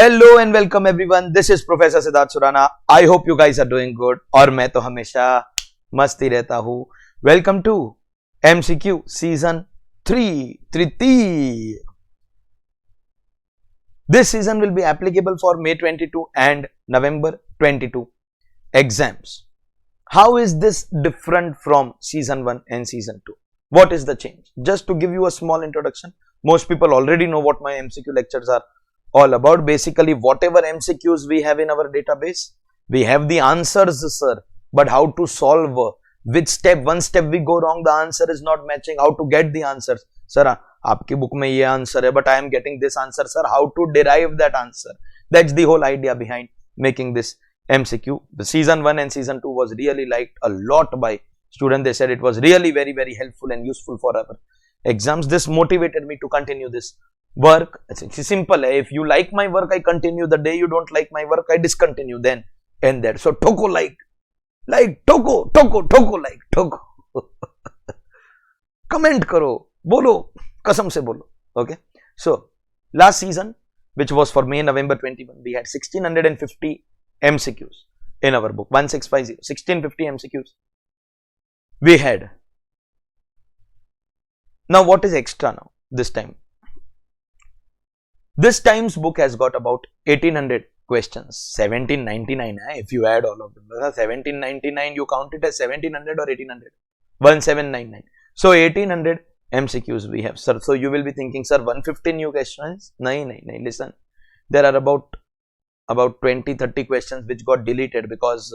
Hello and welcome everyone. This is Professor Siddharth Surana. I hope you guys are doing good. और मैं तो हमेशा मस्ती रहता हूँ. Welcome to MCQ Season 3 तृतीय. This season will be applicable for May 22 and November 22 exams. How is this different from Season 1 and Season 2? What is the change? Just to give you a small introduction, most people already know what my MCQ lectures are all about. Basically, whatever MCQs we have in our database, we have the answers, sir, but how to solve, which step, one step we go wrong, the answer is not matching, how to get the answers. Sir, आपकी book में ये answer है, but I am getting this answer, sir, how to derive that answer. That's the whole idea behind making this MCQ. The Season 1 and Season 2 was really liked a lot by students. They said it was really very helpful and useful for our exams. This motivated me to continue this work. It's simple. If you like my work, I continue. The day you don't like my work, I discontinue. Then and there. So Toko like Toko like. Comment karo, bolo, kasam se bolo. Okay. So last season, which was for May, November 21, we had 1650 MCQs in our book. 1650, 1650 MCQs we had. Now what is extra now this time? This time's book has got about 1800 questions. 1799, if you add all of them. 1799, you count it as 1700 or 1800? 1799. So 1800 MCQs we have, sir. So you will be thinking, sir, 150 new questions? No. Listen, there are about 20-30 questions which got deleted because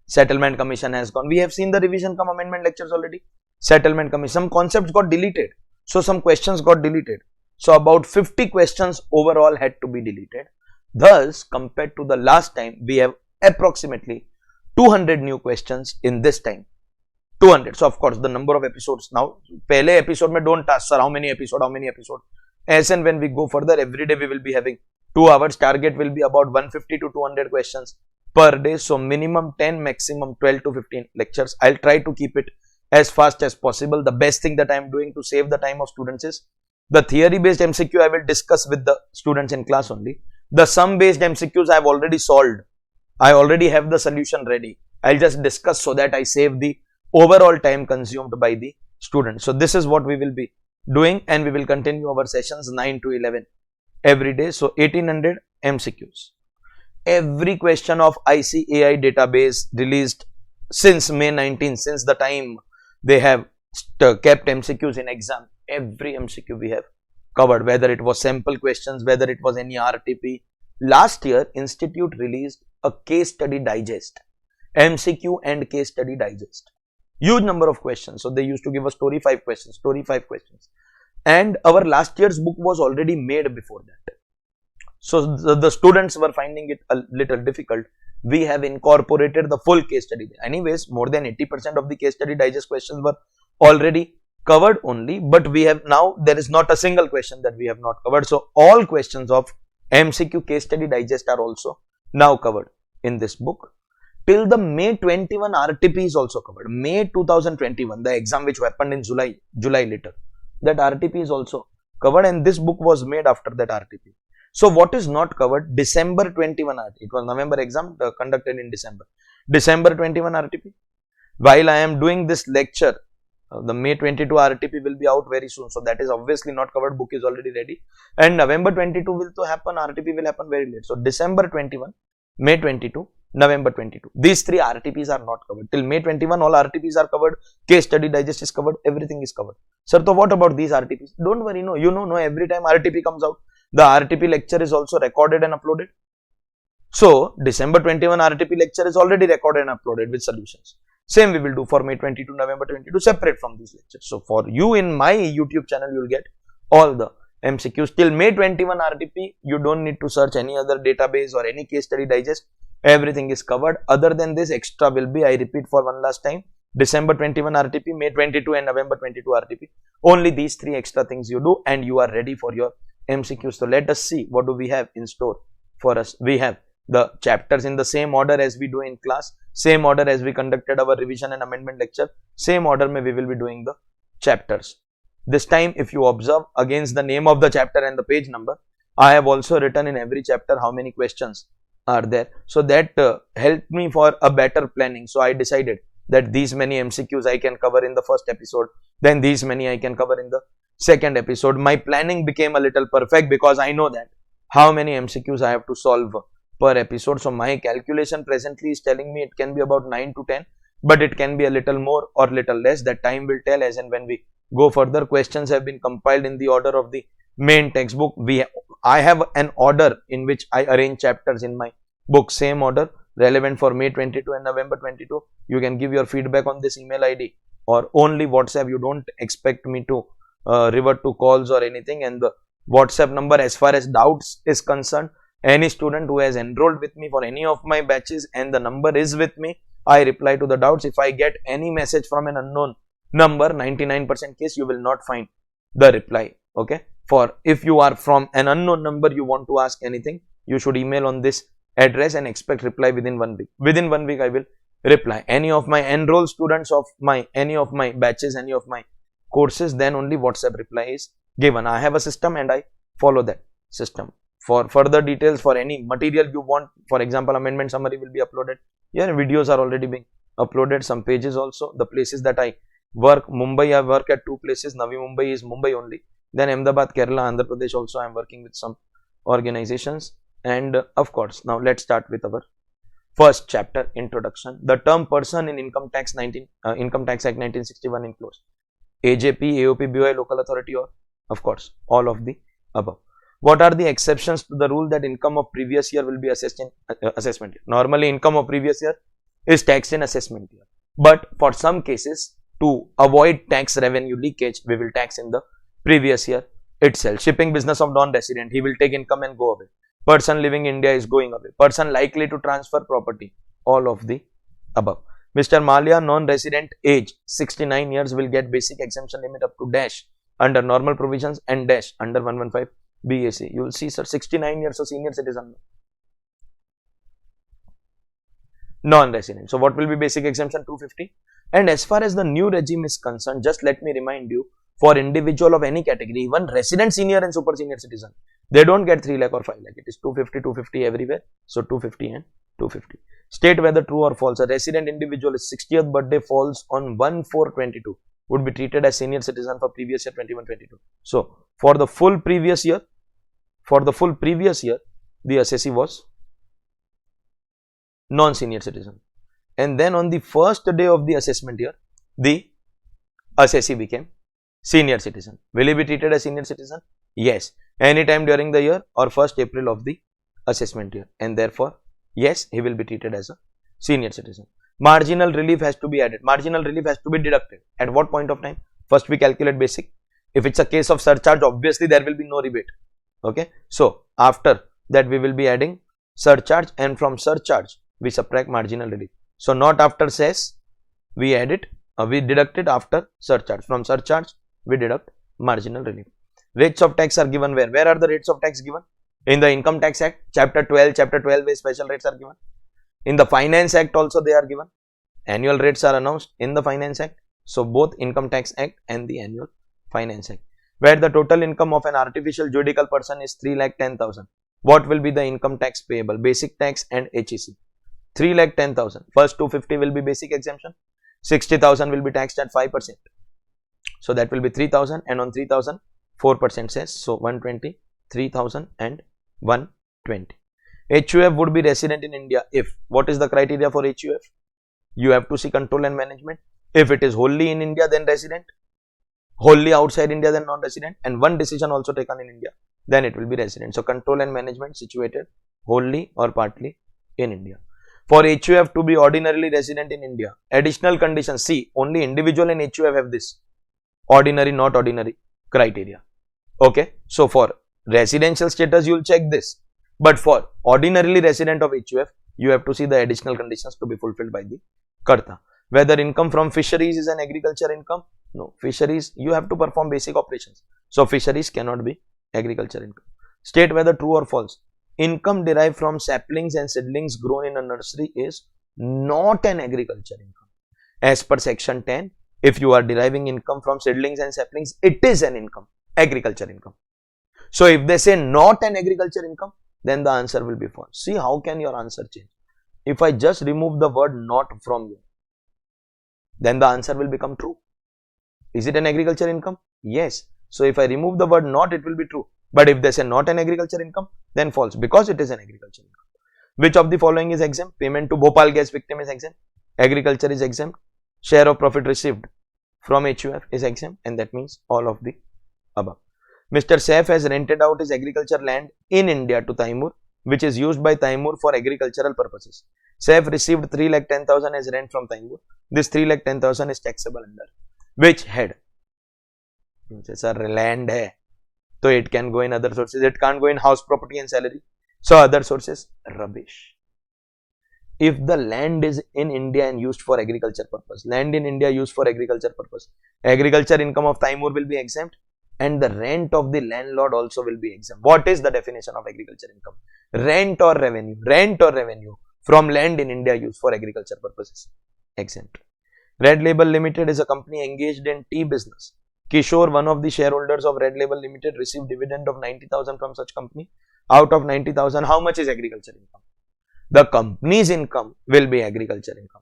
settlement commission has gone. We have seen the revision cum amendment lectures already. Settlement commission, some concepts got deleted. So some questions got deleted. So about 50 questions overall had to be deleted. Thus, compared to the last time, we have approximately 200 new questions in this time. 200. So of course, the number of episodes now. Pehle episode mein don't ask, sir, how many episode? As and when we go further, every day we will be having 2 hours. Target will be about 150 to 200 questions per day. So minimum 10, maximum 12 to 15 lectures. I'll try to keep it as fast as possible. The best thing that I am doing to save the time of students is the theory based MCQ I will discuss with the students in class only. The sum based MCQs I have already solved. I already have the solution ready. I'll just discuss so that I save the overall time consumed by the students. So this is what we will be doing, and we will continue our sessions 9 to 11 every day. So 1800 MCQs. Every question of ICAI database released since May 19, since the time they have kept MCQs in exam. Every MCQ we have covered, whether it was sample questions, whether it was any RTP. Last year, Institute released a case study digest, MCQ and case study digest. Huge number of questions. So they used to give us story 5 questions, and our last year's book was already made before that. So the students were finding it a little difficult. We have incorporated the full case study. Anyways, more than 80% of the case study digest questions were already covered only, but we have now, there is not a single question that we have not covered. So all questions of MCQ case study digest are also now covered in this book. Till the May 21 RTP is also covered. May 2021, the exam which happened in July later, that RTP is also covered, and this book was made after that RTP. So what is not covered? December 21 RTP. It was November exam conducted in December. December 21 RTP. While I am doing this lecture, the May 22 RTP will be out very soon. So that is obviously not covered. Book is already ready. And November 22 will to happen. RTP will happen very late. So December 21, May 22, November 22. These 3 RTPs are not covered. Till May 21, all RTPs are covered. Case study digest is covered. Everything is covered. Sir, so what about these RTPs? Don't worry. No, you know, every time RTP comes out, the RTP lecture is also recorded and uploaded. So December 21 RTP lecture is already recorded and uploaded with solutions. Same we will do for May 22, November 22, separate from these lectures. So for you in my YouTube channel, you will get all the MCQs. Till May 21 RTP, you don't need to search any other database or any case study digest. Everything is covered. Other than this, extra will be, I repeat for one last time, December 21 RTP, May 22 and November 22 RTP. Only these 3 extra things you do, and you are ready for your MCQs. So let us see what do we have in store for us. We have the chapters in the same order as we do in class, same order as we conducted our revision and amendment lecture, same order we will be doing the chapters. This time, if you observe against the name of the chapter and the page number, I have also written in every chapter how many questions are there. So that helped me for a better planning. So I decided that these many MCQs I can cover in the first episode, then these many I can cover in the second episode. My planning became a little perfect because I know that how many MCQs I have to solve per episode. So my calculation presently is telling me it can be about 9 to 10, but it can be a little more or little less. That time will tell as and when we go further. Questions have been compiled in the order of the main textbook. I have an order in which I arrange chapters in my book, same order relevant for May 22 and November 22. You can give your feedback on this email ID or only WhatsApp. You don't expect me to revert to calls or anything. And the WhatsApp number, as far as doubts is concerned, any student who has enrolled with me for any of my batches and the number is with me, I reply to the doubts. If I get any message from an unknown number, 99% case you will not find the reply. Okay. For if you are from an unknown number, you want to ask anything, you should email on this address and expect reply within 1 week. Within 1 week I will reply. Any of my enrolled students of any of my batches, any of my courses, then only WhatsApp reply is given. I have a system and I follow that system. For further details, for any material you want, for example, amendment summary will be uploaded. Here videos are already being uploaded, some pages also. The places that I work, Mumbai, I work at 2 places. Navi Mumbai is Mumbai only. Then Ahmedabad, Kerala, Andhra Pradesh also I am working with some organizations. And of course, now let's start with our first chapter, introduction. The term person in Income Tax Act 1961 includes AJP, AOP, BOI, local authority, or of course all of the above. What are the exceptions to the rule that income of previous year will be assessed in assessment year? Normally income of previous year is taxed in assessment year, but for some cases, to avoid tax revenue leakage, we will tax in the previous year itself. Shipping business of non-resident, he will take income and go away. Person living in India is going away. Person likely to transfer property, all of the above. Mr. Malia, non-resident, age 69 years, will get basic exemption limit up to dash under normal provisions and dash under 115 BAC. You will see, sir, 69 years, so senior citizen, non-resident. So what will be basic exemption? 250. And as far as the new regime is concerned, just let me remind you, for individual of any category, even resident, senior and super senior citizen, they don't get 3 lakh or 5 lakh. It is 250, 250 everywhere. So 250 and 250. State whether true or false. A resident individual, his 60th birthday falls on 1/4/22, would be treated as senior citizen for previous year 21-22. So for the full previous year, the assessee was non-senior citizen. And then on the first day of the assessment year, the assessee became senior citizen. Will he be treated as senior citizen? Yes. Anytime during the year or 1st April of the assessment year. And therefore, yes, he will be treated as a senior citizen. Marginal relief has to be added. Marginal relief has to be deducted. At what point of time? First we calculate basic. If it's a case of surcharge, obviously there will be no rebate. Okay. So after that we will be adding surcharge, and from surcharge we subtract marginal relief. So not after cess we add it, we deduct it after surcharge. From surcharge we deduct marginal relief. Rates of tax are given where? Where are the rates of tax given? In the Income Tax Act, chapter 12 where special rates are given. In the Finance Act also they are given. Annual rates are announced in the Finance Act. So both Income Tax Act and the Annual Finance Act. Where the total income of an artificial juridical person is 3,10,000. What will be the income tax payable? Basic tax and HEC. 3,10,000. First 250 will be basic exemption. 60,000 will be taxed at 5%. So that will be 3,000, and on 3,000 4% cess. So 120, 3,000 and 120. HUF would be resident in India if, what is the criteria for HUF? You have to see control and management. If it is wholly in India, then resident. Wholly outside India, then non-resident. And one decision also taken in India, then it will be resident. So control and management situated wholly or partly in India. For HUF to be ordinarily resident in India, additional conditions. See, only individual and HUF have this ordinary, not ordinary criteria. Okay. So for residential status, you will check this. But for ordinarily resident of HUF, you have to see the additional conditions to be fulfilled by the Karta. Whether income from fisheries is an agriculture income? No. Fisheries, you have to perform basic operations. So fisheries cannot be agriculture income. State whether true or false. Income derived from saplings and seedlings grown in a nursery is not an agriculture income. As per section 10, if you are deriving income from seedlings and saplings, it is an income, agriculture income. So if they say not an agriculture income, then the answer will be false. See how can your answer change? If I just remove the word not from you, then the answer will become true. Is it an agriculture income? Yes. So if I remove the word not, it will be true. But if they say not an agriculture income, then false, because it is an agriculture income. Which of the following is exempt? Payment to Bhopal gas victim is exempt. Agriculture is exempt. Share of profit received from HUF is exempt, and that means all of the above. Mr. Saif has rented out his agriculture land in India to Taimur, which is used by Taimur for agricultural purposes. Saif received 3,10,000 as rent from Taimur. This 3,10,000 is taxable under which head? Sir, land hai, so it can go in other sources. It can't go in house property and salary. So other sources, rubbish. If the land is in India and used for agriculture purpose, land in India used for agriculture purpose, agriculture income of Taimur will be exempt, and the rent of the landlord also will be exempt. What is the definition of agriculture income? Rent or revenue. Rent or revenue from land in India used for agriculture purposes, exempt. Red Label Limited is a company engaged in tea business. Kishore, one of the shareholders of Red Label Limited, received dividend of 90,000 from such company. Out of 90,000, how much is agriculture income? The company's income will be agriculture income.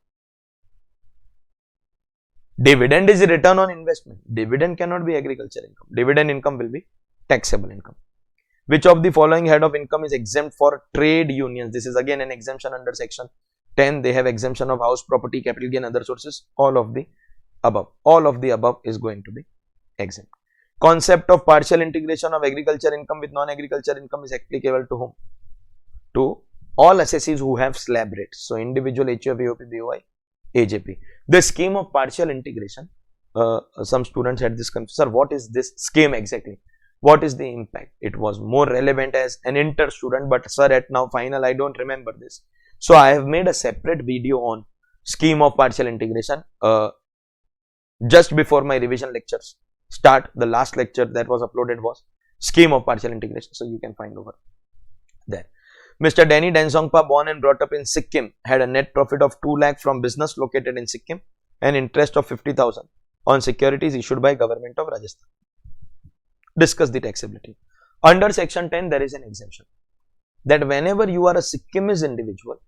Dividend is return on investment. Dividend cannot be agriculture income. Dividend income will be taxable income. Which of the following head of income is exempt for trade unions? This is again an exemption under section 10. They have exemption of house property, capital gain, other sources. All of the above. All of the above is going to be exempt. Concept of partial integration of agriculture income with non-agriculture income is applicable to whom? To all assessees who have slab rates. So individual HUF, AOP, BOI, AJP. The scheme of partial integration, some students had this confusion. Sir, what is this scheme exactly? What is the impact? It was more relevant as an inter student, but sir, at now final I don't remember this. So I have made a separate video on scheme of partial integration just before my revision lectures start. The last lecture that was uploaded was scheme of partial integration, so you can find over there. Mr. Danny Densongpa, born and brought up in Sikkim, had a net profit of 2 lakh from business located in Sikkim and interest of 50,000 on securities issued by government of Rajasthan. Discuss the taxability. Under section 10, there is an exemption that whenever you are a Sikkimese individual,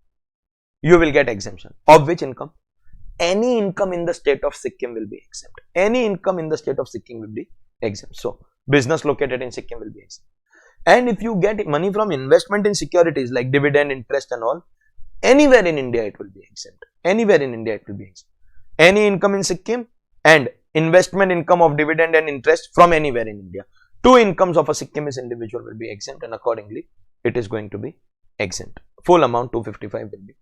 you will get exemption. Of which income? Any income in the state of Sikkim will be exempt. Any income in the state of Sikkim will be exempt. So, business located in Sikkim will be exempt. And if you get money from investment in securities like dividend, interest and all, anywhere in India it will be exempt. Anywhere in India it will be exempt. Any income in Sikkim and investment income of dividend and interest from anywhere in India. 2 incomes of a Sikkimese individual will be exempt, and accordingly it is going to be exempt. Full amount 255 will be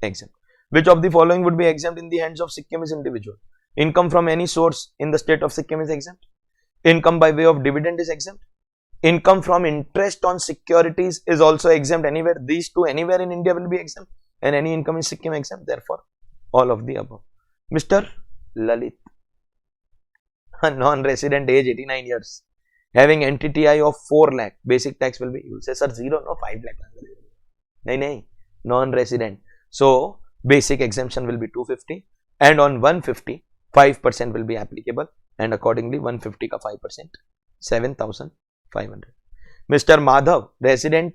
exempt. Which of the following would be exempt in the hands of Sikkimese individual? Income from any source in the state of Sikkim is exempt. Income by way of dividend is exempt. Income from interest on securities is also exempt. Anywhere, these two anywhere in India will be exempt, and any income in Sikkim exempt. Therefore, all of the above. Mr. Lalit, a non-resident, age 89 years, having NTTI of 4 lakh, basic tax will be, you will say, sir, 0, no, 5 lakh. No, non-resident. So, basic exemption will be 250, and on 150, 5% will be applicable, and accordingly 150 ka 5%, 7,500. Mr. Madhav, resident,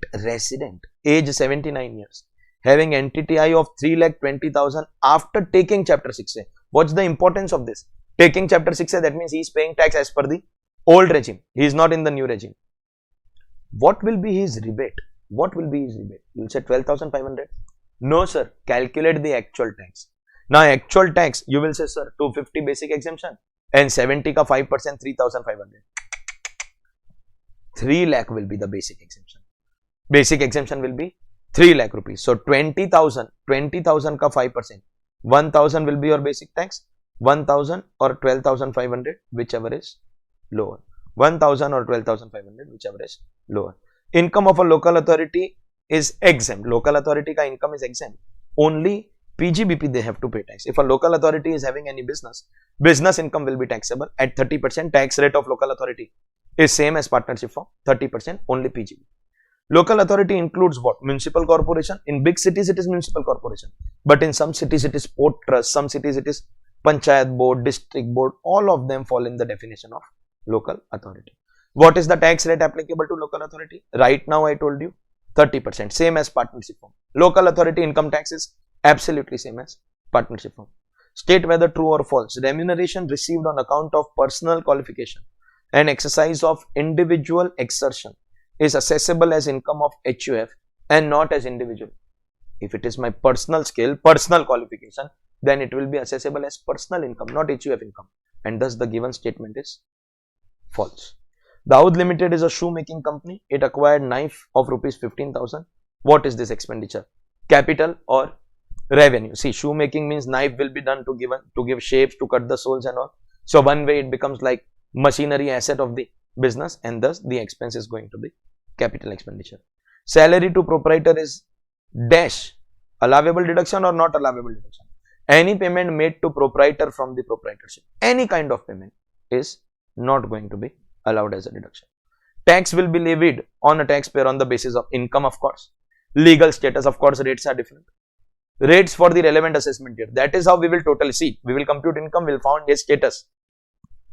age 79 years, having NTTI of 3,20,000 after taking chapter 6A. What's the importance of this? Taking chapter 6A, that means he is paying tax as per the old regime. He is not in the new regime. What will be his rebate? What will be his rebate? You will say 12,500. No, sir. Calculate the actual tax. Now, actual tax, you will say, sir, 250 basic exemption and 70 ka 5%, 3,500. 3 lakh will be the basic exemption. Basic exemption will be 3 lakh rupees. So, 20,000 ka 5%. 1,000 will be your basic tax. 1,000 or 12,500, whichever is lower. 1,000 or 12,500, whichever is lower. Income of a local authority is exempt. Local authority ka income is exempt. Only PGBP they have to pay tax. If a local authority is having any business, business income will be taxable at 30%. Tax rate of local authority is same as partnership firm, 30%, only PGBP. Local authority includes what? Municipal corporation. In big cities it is municipal corporation, but in some cities it is port trust, some cities it is panchayat board, district board. All of them fall in the definition of local authority. What is the tax rate applicable to local authority? Right now I told you 30%, same as partnership firm. Local authority income tax is absolutely same as partnership firm. State whether true or false. Remuneration received on account of personal qualification and exercise of individual exertion is assessable as income of HUF and not as individual. If it is my personal skill, personal qualification, then it will be assessable as personal income, not HUF income, and thus the given statement is false. Dawood Limited is a shoemaking company. It acquired knife of rupees 15,000. What is this expenditure? Capital or revenue? See, shoemaking means knife will be done to give shapes, to cut the soles and all. So one way it becomes like machinery asset of the business, and thus the expense is going to be capital expenditure. Salary to proprietor is dash, allowable deduction or not allowable deduction. Any payment made to proprietor from the proprietorship, any kind of payment is not going to be allowed as a deduction. Tax will be levied on a taxpayer on the basis of income, of course. Legal status, of course, rates are different. Rates for the relevant assessment year. That is how we will totally see. We will compute income, we will find his status,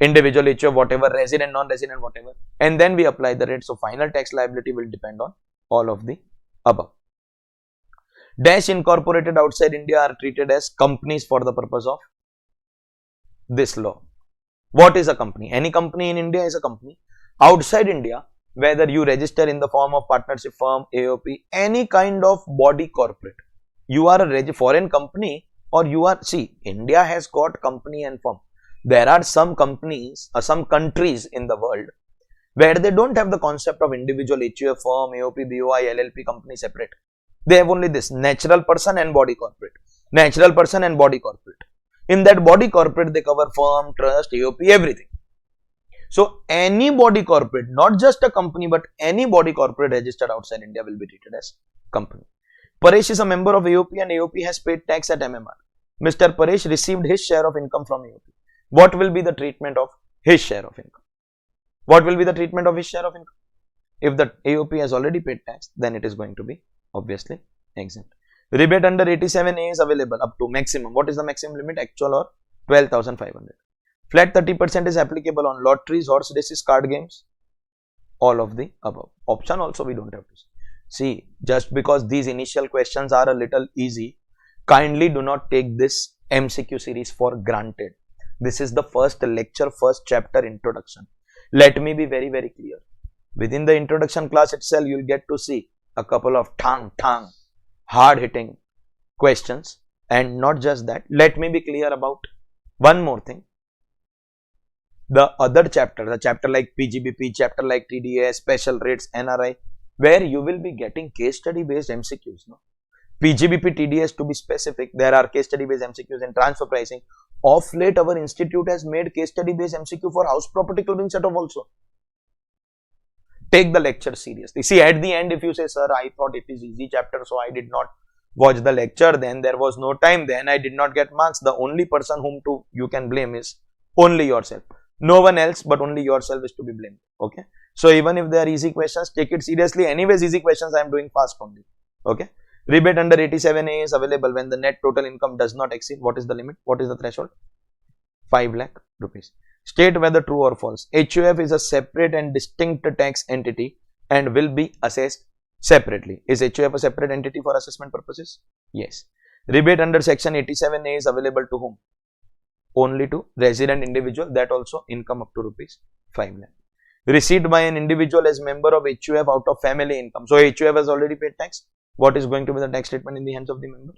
individual, HUF, whatever, resident, non-resident, whatever, and then we apply the rate. So final tax liability will depend on all of the above. Dash incorporated outside India are treated as companies for the purpose of this law. What is a company? Any company in India is a company. Outside India, whether you register in the form of partnership firm, AOP, any kind of body corporate, you are a foreign company, or you are, see, India has got company and firm. There are some companies or some countries in the world where they don't have the concept of individual HUF firm, AOP, BOI, LLP company separate. They have only this natural person and body corporate. Natural person and body corporate. In that body corporate, they cover firm, trust, AOP, everything. So, any body corporate, not just a company, but any body corporate registered outside India will be treated as company. Paresh is a member of AOP and AOP has paid tax at MMR. Mr. Paresh received his share of income from AOP. What will be the treatment of his share of income? What will be the treatment of his share of income? If the AOP has already paid tax, then it is going to be obviously exempt. Rebate under 87A is available up to maximum. What is the maximum limit? Actual or 12,500. Flat 30% is applicable on lotteries, horse races, card games. All of the above. Option also we don't have to see. See, just because these initial questions are a little easy, kindly do not take this MCQ series for granted. This is the first lecture, first chapter introduction. Let me be very, very clear. Within the introduction class itself, you will get to see a couple of hard-hitting questions, and not just that. Let me be clear about one more thing. The other chapter, the chapter like PGBP, chapter like TDA, special rates, NRI, where you will be getting case study based MCQs. No? PGBP, TDS to be specific, there are case study based MCQs in transfer pricing. Of late, our institute has made case study based MCQ for house property clothing setup also. Take the lecture seriously. See, at the end, if you say, sir, I thought it is easy chapter, so I did not watch the lecture, then there was no time, then I did not get marks. The only person whom you can blame is only yourself. No one else, but only yourself is to be blamed. Okay. So even if they are easy questions, take it seriously. Anyways, easy questions I am doing fast only. Okay. Rebate under 87A is available when the net total income does not exceed. What is the limit? What is the threshold? 5 lakh rupees. State whether true or false. HUF is a separate and distinct tax entity and will be assessed separately. Is HUF a separate entity for assessment purposes? Yes. Rebate under section 87A is available to whom? Only to resident individual, that also income up to rupees 5 lakh. Received by an individual as member of HUF out of family income. So HUF has already paid tax. What is going to be the tax treatment in the hands of the member?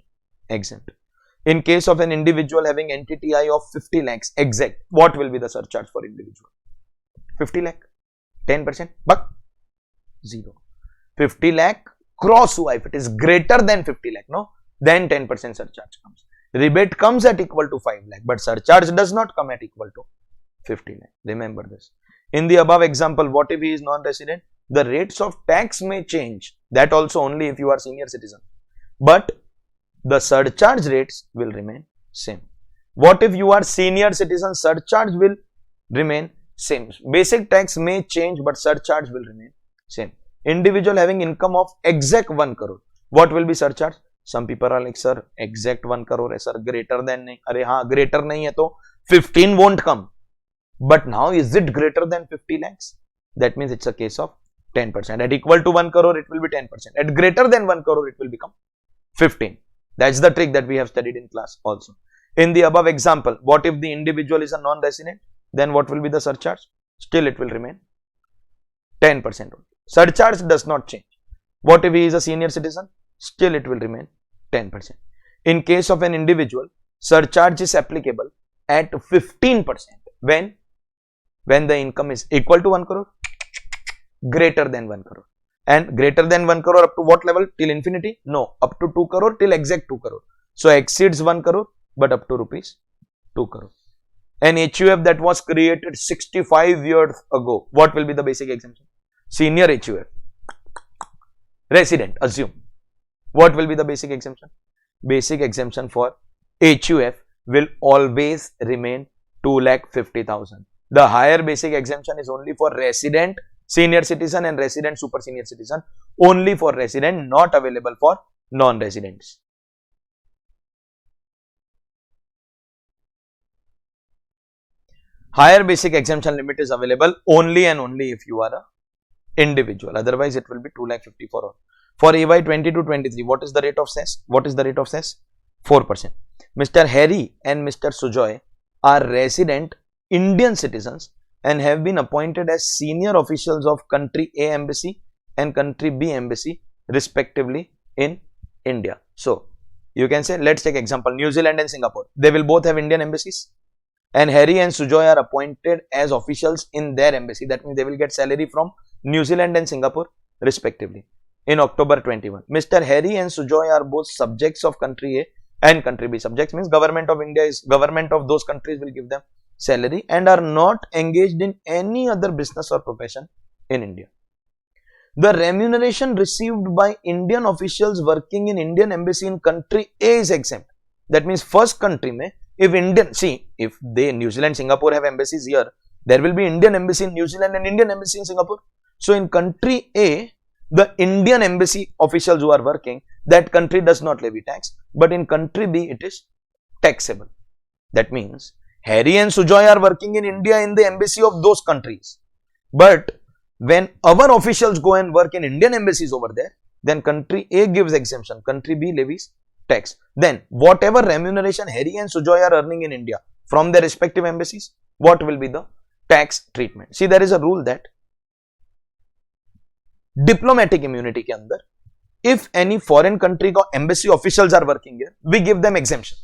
Exempt. In case of an individual having NTTI of 50 lakhs, exact, what will be the surcharge for individual? 50 lakh, 10%, but 0. 50 lakh cross UI, if it is greater than 50 lakh, no, then 10% surcharge comes. Rebate comes at equal to 5 lakh, but surcharge does not come at equal to 50 lakh. Remember this. In the above example, what if he is non-resident? The rates of tax may change. That also only if you are senior citizen. But the surcharge rates will remain same. What if you are senior citizen? Surcharge will remain same. Basic tax may change, but surcharge will remain same. Individual having income of exact 1 crore. What will be surcharge? Some people are like, sir, exact 1 crore hai, sir, greater than nahi. Arey haan, greater nahi hai to 15 won't come. But now is it greater than 50 lakhs? That means it's a case of 10%. At equal to 1 crore, it will be 10%. At greater than 1 crore, it will become 15. That's the trick that we have studied in class also. In the above example, what if the individual is a non-resident? Then what will be the surcharge? Still it will remain 10%. Surcharge does not change. What if he is a senior citizen? Still it will remain 10%. In case of an individual, surcharge is applicable at 15%. When the income is equal to 1 crore, greater than 1 crore. And greater than 1 crore up to what level? Till infinity? No, up to 2 crore till exact 2 crore. So exceeds 1 crore but up to rupees 2 crore. An HUF that was created 65 years ago, what will be the basic exemption? Senior HUF. Resident, assume. What will be the basic exemption? Basic exemption for HUF will always remain 2,50,000. The higher basic exemption is only for resident senior citizen and resident super senior citizen. Only for resident, not available for non-residents. Higher basic exemption limit is available only and only if you are a individual. Otherwise, it will be 2,50,000 for all. For AY 22-23, what is the rate of cess? What is the rate of cess? 4%. Mr. Harry and Mr. Sujoy are resident Indian citizens and have been appointed as senior officials of country A embassy and country B embassy respectively in India. So, you can say, let's take example, New Zealand and Singapore. They will both have Indian embassies. And Harry and Sujoy are appointed as officials in their embassy. That means they will get salary from New Zealand and Singapore respectively in October 21. Mr. Harry and Sujoy are both subjects of country A and country B. Subjects means government of India is, government of those countries will give them salary and are not engaged in any other business or profession in India. The remuneration received by Indian officials working in Indian embassy in country A is exempt. That means first country mein, if Indian, see, if they, New Zealand, Singapore have embassies here, there will be Indian embassy in New Zealand and Indian embassy in Singapore. So, in country A, the Indian embassy officials who are working, that country does not levy tax, but in country B, it is taxable. That means, Harry and Sujoy are working in India in the embassy of those countries. But, when our officials go and work in Indian embassies over there, then country A gives exemption, country B levies tax. Then, whatever remuneration Harry and Sujoy are earning in India from their respective embassies, what will be the tax treatment? See, there is a rule that diplomatic immunity ke andar, if any foreign country ka embassy officials are working here, we give them exemption,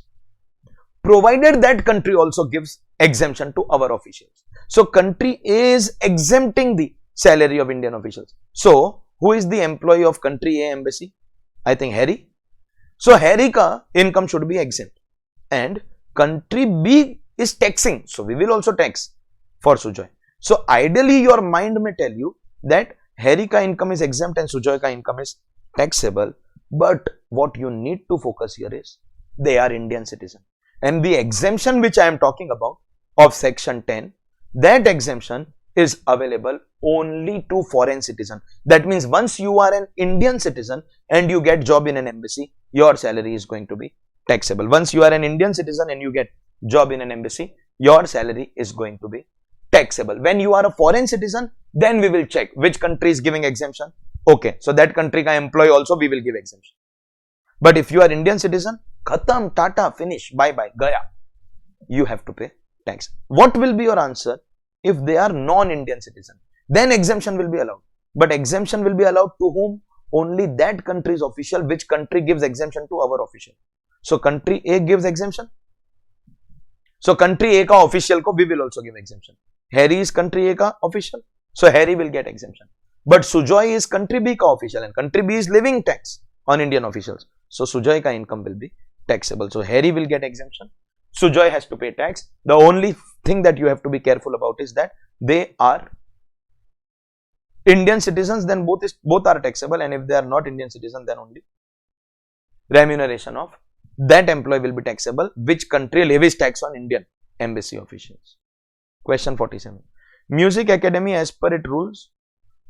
provided that country also gives exemption to our officials. So, country A is exempting the salary of Indian officials. So, who is the employee of country A embassy? I think Harry. So, Harry ka income should be exempt and country B is taxing. So, we will also tax for Sujoy. So, ideally your mind may tell you that Harry ka income is exempt and Sujoy ka income is taxable. But what you need to focus here is they are Indian citizen. And the exemption which I am talking about of section 10, that exemption is available only to foreign citizen. That means once you are an Indian citizen and you get job in an embassy, your salary is going to be taxable. Once you are an Indian citizen and you get job in an embassy, your salary is going to be taxable. When you are a foreign citizen, then we will check which country is giving exemption. Okay, so that country ka employee also we will give exemption. But if you are Indian citizen, khatam, tata, finish, bye bye, gaya. You have to pay tax. What will be your answer if they are non-Indian citizen? Then exemption will be allowed. But exemption will be allowed to whom? Only that country's official, which country gives exemption to our official. So, country A gives exemption. So, country A ka official ko we will also give exemption. Harry is country A ka official. So, Harry will get exemption. But Sujoy is country B ka official and country B is levying tax on Indian officials. So, Sujoy ka income will be taxable. So, Harry will get exemption. Sujoy has to pay tax. The only thing that you have to be careful about is that they are Indian citizens, then both are taxable, and if they are not Indian citizen, then only remuneration of that employee will be taxable, which country levies tax on Indian embassy officials. Question 47. Music Academy, as per its rules,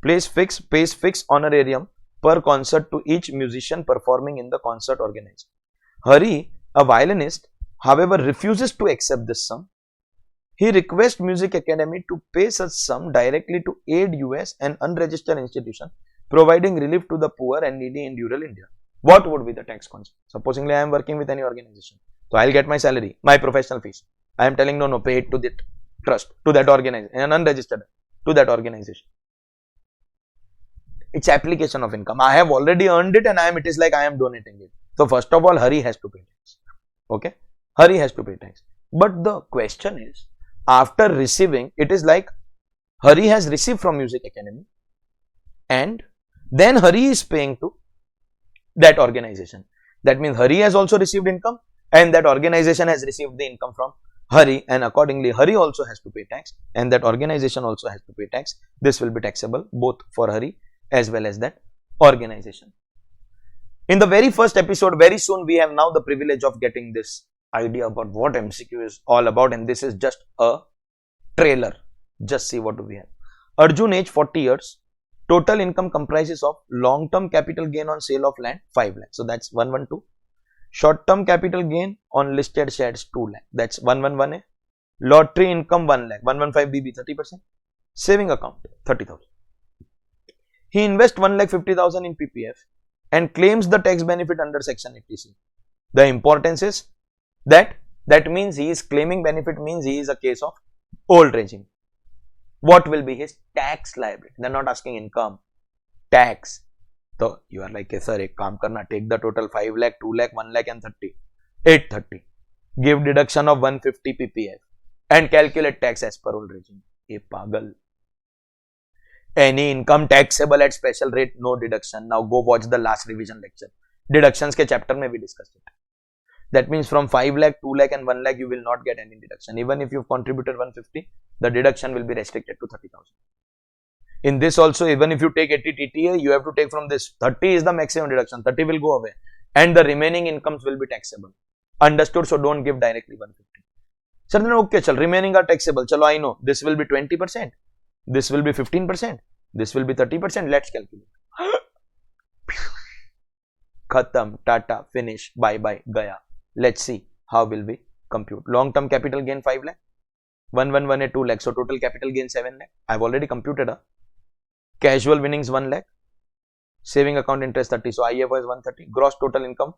pays fixed honorarium per concert to each musician performing in the concert organized. Hari, a violinist, however, refuses to accept this sum He requests Music Academy to pay such sum directly to aid US and unregistered institution providing relief to the poor and needy in rural India. What would be the tax consequence? Supposingly I am working with any organization. So I'll get my salary, my professional fees. I am telling no, pay it to that trust, to that organization, and unregistered to that organization. It's application of income. I have already earned it and it is like I am donating it. So first of all, Hari has to pay tax. Okay? Hari has to pay tax. But the question is, after receiving, it is like Hari has received from Music Academy and then Hari is paying to that organization. That means Hari has also received income and that organization has received the income from Hari, and accordingly Hari also has to pay tax and that organization also has to pay tax. This will be taxable both for Hari as well as that organization. In the very first episode, very soon we have now the privilege of getting this idea about what MCQ is all about, and this is just a trailer. Just see what do we have. Arjun, age 40 years, total income comprises of long-term capital gain on sale of land 5 lakh, so that's 112. Short-term capital gain on listed shares 2 lakh, that's 111A. Lottery income 1 lakh, 115BB 30%. Saving account 30,000. He invests 1,50,000 in PPF and claims the tax benefit under section 80C. The importance is that means he is claiming benefit, means he is a case of old regime. What will be his tax liability? They are not asking income, tax. So you are like, sir, ek kaam karna, take the total 5 lakh, 2 lakh, 1 lakh and 30, 830. Give deduction of 150 PPF and calculate tax as per old regime. Ye pagal. Any income taxable at special rate, no deduction. Now go watch the last revision lecture. Deductions ke chapter mein we discussed it. That means from 5 lakh, 2 lakh and 1 lakh you will not get any deduction. Even if you've contributed 150, the deduction will be restricted to 30,000. In this also, even if you take 80 DTAA, you have to take from this. 30 is the maximum deduction. 30 will go away and the remaining incomes will be taxable. Understood? So don't give directly 150. Sir, then okay, chal, remaining are taxable. Chalo, I know. This will be 20%. This will be 15%. This will be 30%. Let's calculate. Khatam, tata, finish, bye bye, gaya. Let's see how will we compute. Long term capital gain 5 lakh, 111A 2 lakh. So total capital gain 7 lakh. I've already computed. Casual winnings 1 lakh. Saving account interest 30. So IFO is 130. Gross total income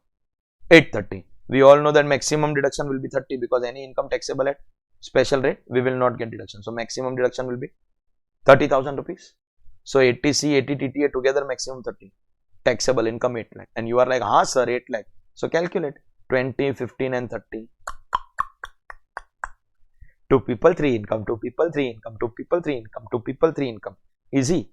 830. We all know that maximum deduction will be 30 because any income taxable at special rate, we will not get deduction. So maximum deduction will be 30,000 rupees. So 80C, 80 TTA together maximum 30. Taxable income 8 lakh. And you are like, हाँ sir, 8 lakh. So calculate 20, 15 and 30. 2 people 3 income, 2 people 3 income, 2 people 3 income, 2 people 3 income. Easy.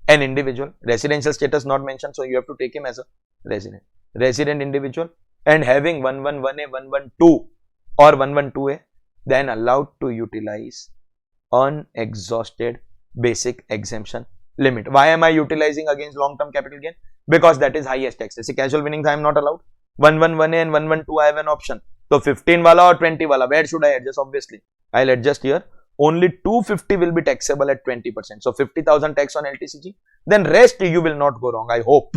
An individual, residential status not mentioned, so you have to take him as a resident. Resident individual and having 111A, 112 or 112A, then allowed to utilize unexhausted basic exemption limit. Why am I utilizing against long-term capital gain? Because that is highest tax. See, casual winnings I am not allowed. 111A and 112 I have an option. So 15 wala or 20 wala, where should I adjust? Obviously, I'll adjust here. Only 250 will be taxable at 20%. So 50,000 tax on LTCG. Then rest you will not go wrong, I hope.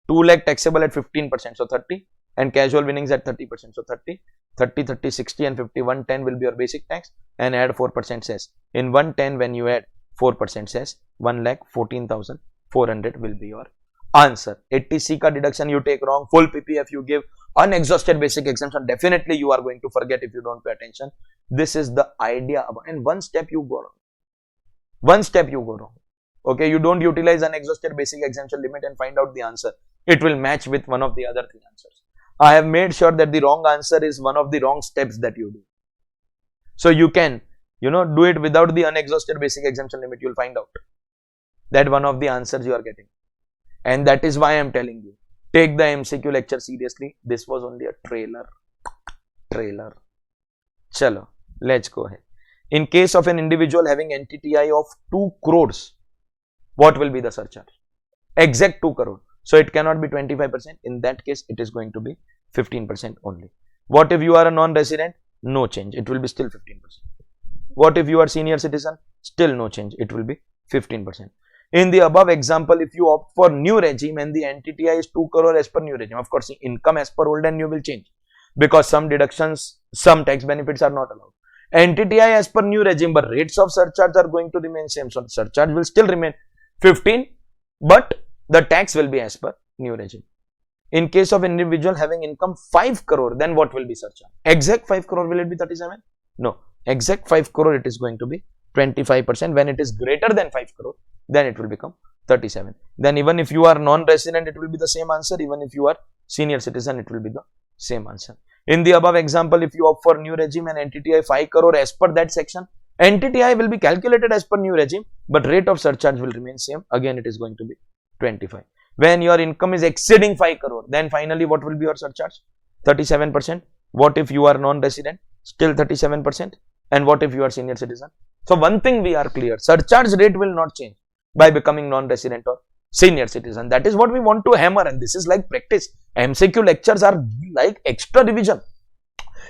2 lakh taxable at 15%. So 30 and casual winnings at 30%. So 30, 30, 30, 60 and 50. 110 will be your basic tax and add 4% cess. In 110 when you add 4% cess, 1,14,400 will be your answer. 80C ka deduction you take wrong, full PPF you give, unexhausted basic exemption, definitely you are going to forget if you don't pay attention. This is the idea about, and one step you go wrong. One step you go wrong. Okay, you don't utilize unexhausted basic exemption limit and find out the answer. It will match with one of the other 3 answers. I have made sure that the wrong answer is one of the wrong steps that you do. So you can, do it without the unexhausted basic exemption limit. You will find out that one of the answers you are getting. And that is why I am telling you, take the MCQ lecture seriously. This was only a trailer. Chalo, let's go ahead. In case of an individual having NTTI of 2 crores, what will be the surcharge? Exact 2 crore. So it cannot be 25%. In that case, it is going to be 15% only. What if you are a non-resident? No change. It will be still 15%. What if you are senior citizen? Still no change. It will be 15%. In the above example, if you opt for new regime and the NTTI is 2 crore as per new regime, of course, income as per old and new will change. because some deductions, some tax benefits are not allowed. NTTI as per new regime, but rates of surcharge are going to remain same. So surcharge will still remain 15, but the tax will be as per new regime. In case of individual having income 5 crore, then what will be surcharge? Exact 5 crore, will it be 37? No, exact 5 crore it is going to be 25%. When it is greater than 5 crore, then it will become 37. Then even if you are non-resident, it will be the same answer. Even if you are senior citizen, it will be the same answer. In the above example, if you opt for new regime and NTTI 5 crore as per that section, NTTI will be calculated as per new regime, but rate of surcharge will remain same. Again, it is going to be 25. When your income is exceeding 5 crore, then finally what will be your surcharge? 37%. What if you are non-resident? Still 37%. And what if you are senior citizen? So one thing we are clear, surcharge rate will not change by becoming non-resident or senior citizen. That is what we want to hammer, and this is like practice. MCQ lectures are like extra revision.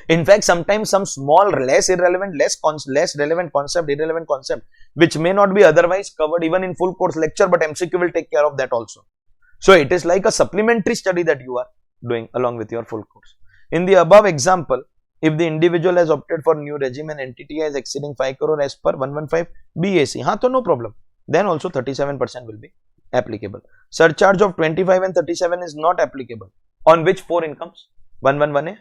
In fact, sometimes some small, less relevant concept, which may not be otherwise covered even in full course lecture, but MCQ will take care of that also. So it is like a supplementary study that you are doing along with your full course. In the above example, if the individual has opted for new regime and NTTI is exceeding 5 crore as per 115 BAC, so no problem. Then also 37% will be applicable. Surcharge of 25 and 37 is not applicable. On which 4 incomes? 111A,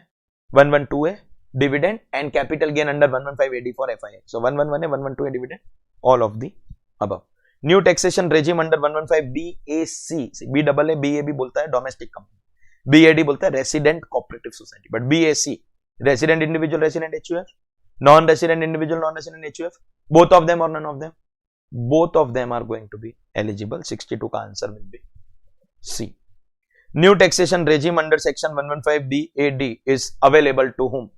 112A, dividend and capital gain under 115AD for FIA. So 111A, 112A dividend, all of the above. New taxation regime under 115 BAC. See, BAA, BAB बोलता है domestic company. BAD बोलता है resident cooperative society. But BAC, resident individual, resident HUF, non-resident individual, non-resident HUF, both of them or none of them? Both of them are going to be eligible. 62 का answer will be C. New taxation regime under section 115 BAD is available to whom?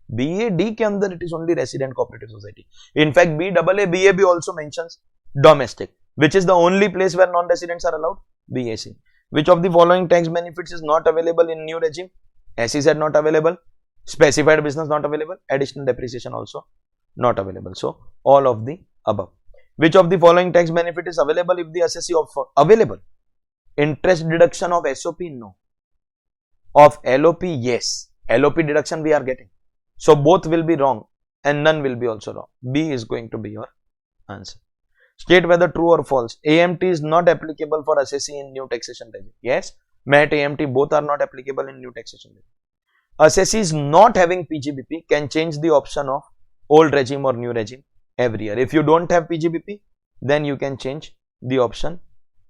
BAD के अंदर it is only resident cooperative society. In fact, BAA, BAB also mentions domestic, which is the only place where non-residents are allowed? BAC. Which of the following tax benefits is not available in new regime? SEZ not available, specified business not available, additional depreciation also not available. So all of the above. Which of the following tax benefit is available if the assessee of available? Interest deduction of SOP? No. Of LOP? Yes. LOP deduction we are getting. So both will be wrong and none will be also wrong. B is going to be your answer. State whether true or false. AMT is not applicable for assessee in new taxation regime. Yes. MAT, AMT both are not applicable in new taxation regime. Assessees not having PGBP can change the option of old regime or new regime every year. If you don't have PGBP, then you can change the option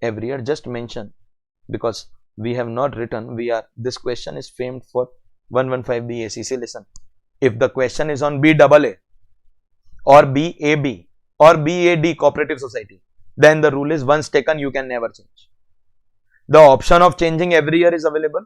every year. Just mention, because we have not written, this question is famed for 115 BAC. See, listen, if the question is on BAA or BAB or BAD cooperative society, then the rule is once taken you can never change. The option of changing every year is available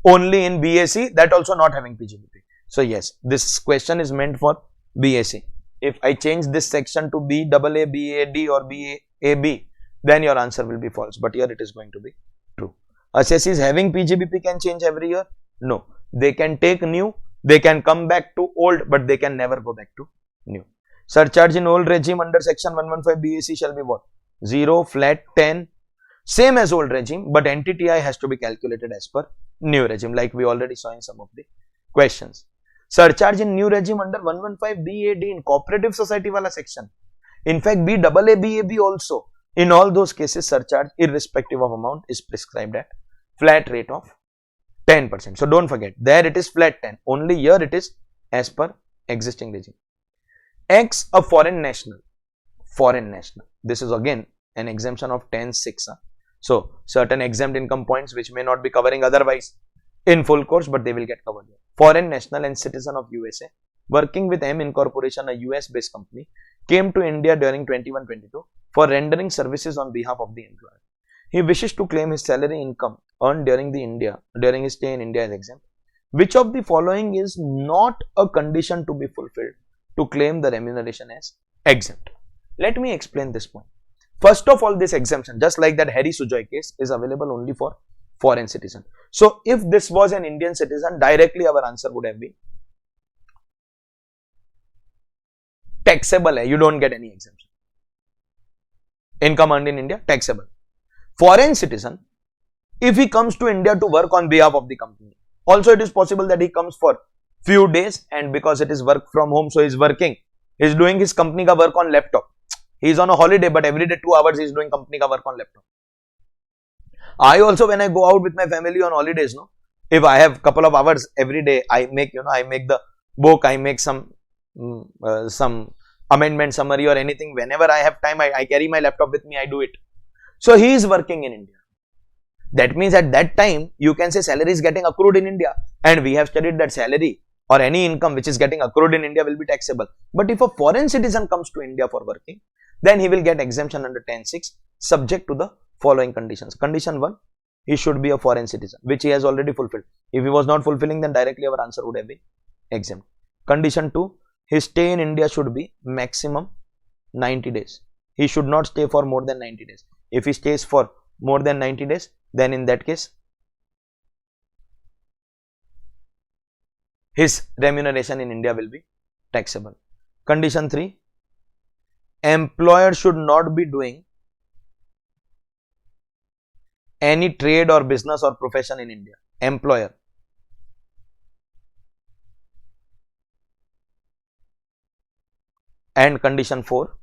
only in BAC, that also not having PGBP. So yes, this question is meant for BAC. If I change this section to BAA, BAD or BAB, then your answer will be false, but here it is going to be true. Assessees having PGBP can change every year? No. They can take new, they can come back to old, but they can never go back to new. Surcharge in old regime under section 115 BAC shall be what? 0, flat, 10, same as old regime, but NTTI has to be calculated as per new regime, like we already saw in some of the questions. Surcharge in new regime under 115 BAD in cooperative society wala section. In fact, BAA, BAB also, in all those cases, surcharge irrespective of amount is prescribed at flat rate of 10%. So don't forget, there it is flat 10, only here it is as per existing regime. X, a foreign national, this is again an exemption of 10(6). So certain exempt income points which may not be covering otherwise in full course, but they will get covered here. Foreign national and citizen of USA working with M Incorporation, a US based company, came to India during 21-22 for rendering services on behalf of the employer. He wishes to claim his salary income earned during his stay in India as exempt. Which of the following is not a condition to be fulfilled to claim the remuneration as exempt? Let me explain this point. First of all, this exemption, just like that Harry Sujoy case, is available only for foreign citizen. So if this was an Indian citizen, directly our answer would have been taxable. You don't get any exemption. Income earned in India, taxable. Foreign citizen, if he comes to India to work on behalf of the company, Also, it is possible that he comes for few days, and because it is work from home, so he's working. He's doing his company ka work on laptop. He's on a holiday, but every day 2 hours he's doing company ka work on laptop. I also, when I go out with my family on holidays, no, if I have couple of hours every day, I make, I make the book, I make some amendment summary or anything. Whenever I have time, I carry my laptop with me, I do it. So he is working in India. That means at that time, you can say salary is getting accrued in India, and we have studied that salary or any income which is getting accrued in India will be taxable. But if a foreign citizen comes to India for working, then he will get exemption under 10(6) subject to the following conditions. Condition 1, he should be a foreign citizen, which he has already fulfilled. If he was not fulfilling, then directly our answer would have been exempt. Condition 2, his stay in India should be maximum 90 days. He should not stay for more than 90 days. If he stays for more than 90 days, then in that case, his remuneration in India will be taxable. Condition 3, employer should not be doing any trade or business or profession in India. Employer. And condition 4,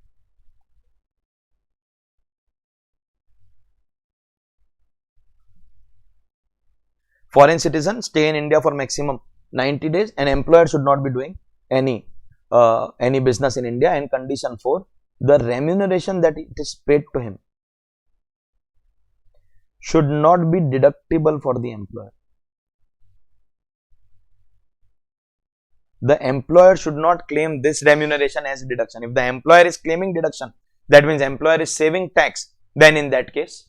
foreign citizen stay in India for maximum 90 days and employer should not be doing any business in India. And condition 4, the remuneration that it is paid to him should not be deductible for the employer. The employer should not claim this remuneration as deduction. If the employer is claiming deduction, that means employer is saving tax, then in that case,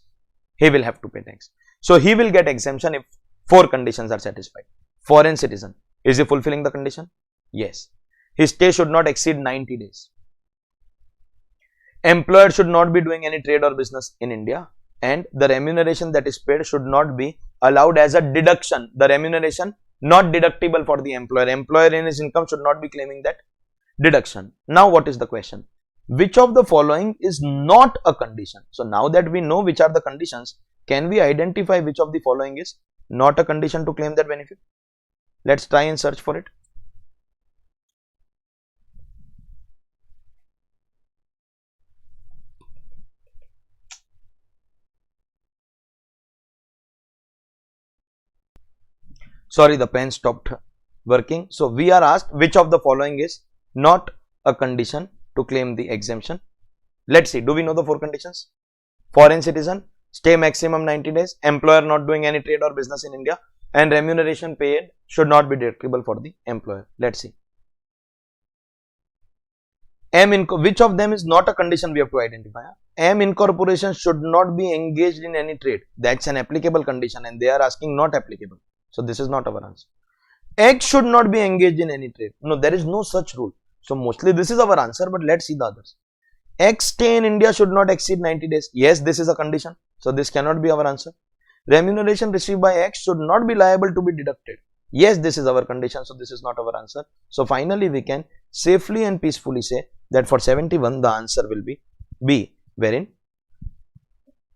he will have to pay tax. So he will get exemption if 4 conditions are satisfied. Foreign citizen, is he fulfilling the condition? Yes. His stay should not exceed 90 days. Employer should not be doing any trade or business in India, and the remuneration that is paid should not be allowed as a deduction. The remuneration not deductible for the employer. Employer in his income should not be claiming that deduction. Now what is the question? Which of the following is not a condition? So now that we know which are the conditions, can we identify which of the following is not a condition to claim that benefit? Let's try and search for it. Sorry, the pen stopped working. So we are asked which of the following is not a condition to claim the exemption. Let's see, do we know the 4 conditions? Foreign citizen, stay maximum 90 days, employer not doing any trade or business in India, and remuneration paid should not be deductible for the employer. Let's see. Which of them is not a condition we have to identify? M incorporation should not be engaged in any trade. That's an applicable condition and they are asking not applicable. So this is not our answer. X should not be engaged in any trade. No, there is no such rule. So mostly this is our answer, but let's see the others. X stay in India should not exceed 90 days. Yes, this is a condition. So this cannot be our answer. Remuneration received by X should not be liable to be deducted. Yes, this is our condition. So this is not our answer. So finally we can safely and peacefully say that for 71 the answer will be B, wherein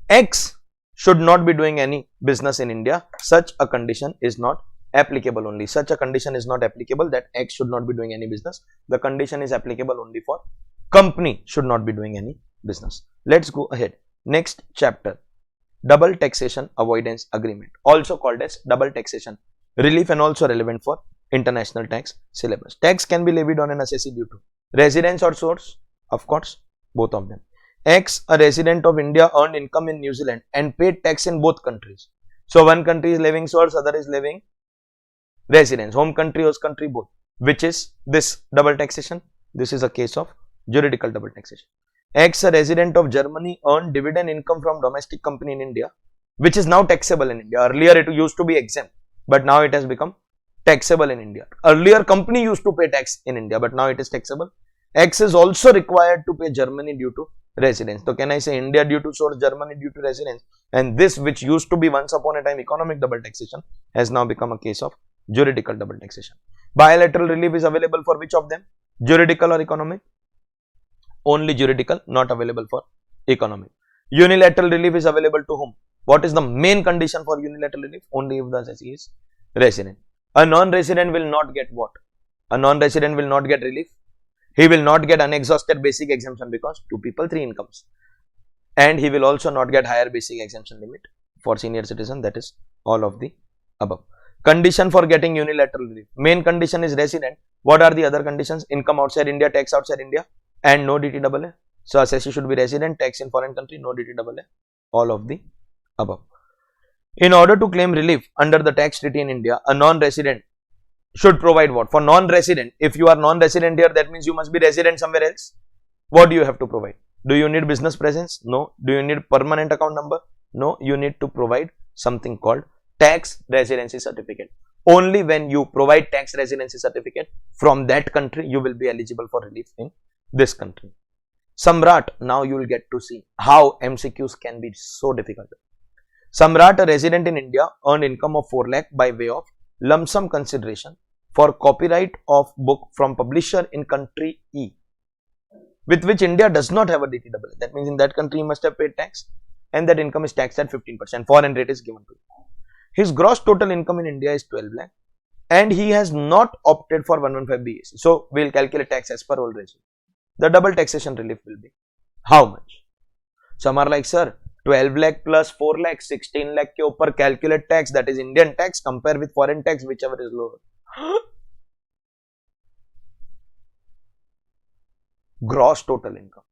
X should not be doing any business in India. Such a condition is not applicable only. Such a condition is not applicable that X should not be doing any business. The condition is applicable only for company should not be doing any business. Let's go ahead. Next chapter, double taxation avoidance agreement, also called as double taxation relief and also relevant for international tax syllabus. Tax can be levied on an assessee due to residence or source, of course, both of them. X, a resident of India, earned income in New Zealand and paid tax in both countries. So one country is levying source, other is levying residence, home country, host country, both. Which is this double taxation? This is a case of juridical double taxation. X, a resident of Germany, earned dividend income from domestic company in India, which is now taxable in India. Earlier it used to be exempt, but now it has become taxable in India. Earlier company used to pay tax in India, but now it is taxable. X is also required to pay Germany due to residence. So can I say India due to source, Germany due to residence, and this which used to be once upon a time economic double taxation has now become a case of juridical double taxation. Bilateral relief is available for which of them? Juridical or economic? Only juridical, not available for economic. Unilateral relief is available to whom? What is the main condition for unilateral relief? Only if the assessee is resident. A non-resident will not get what? A non-resident will not get relief. He will not get unexhausted basic exemption because 2 people 3 incomes, and he will also not get higher basic exemption limit for senior citizen. That is all of the above. Condition for getting unilateral relief. Main condition is resident. What are the other conditions? Income outside India, tax outside India, and no DTAA. So assessee should be resident, tax in foreign country, no DTAA. All of the above. In order to claim relief under the tax treaty in India, a non-resident should provide what? For non-resident, if you are non-resident here, that means you must be resident somewhere else. What do you have to provide? Do you need business presence? No. Do you need permanent account number? No. You need to provide something called tax residency certificate. Only when you provide tax residency certificate from that country, you will be eligible for relief in this country. Samrat, now you will get to see how MCQs can be so difficult. Samrat, a resident in India, earned income of 4 lakh by way of lump sum consideration for copyright of book from publisher in country E, with which India does not have a DTAA. That means in that country he must have paid tax, and that income is taxed at 15%. Foreign rate is given to him. His gross total income in India is 12 lakh, and he has not opted for 115 BAC. So we will calculate tax as per old regime. The double taxation relief will be how much? Some are like, sir, 12 lakh plus 4 lakh, 16 lakh ke upar calculate tax, that is Indian tax, compare with foreign tax, whichever is lower. Gross total income.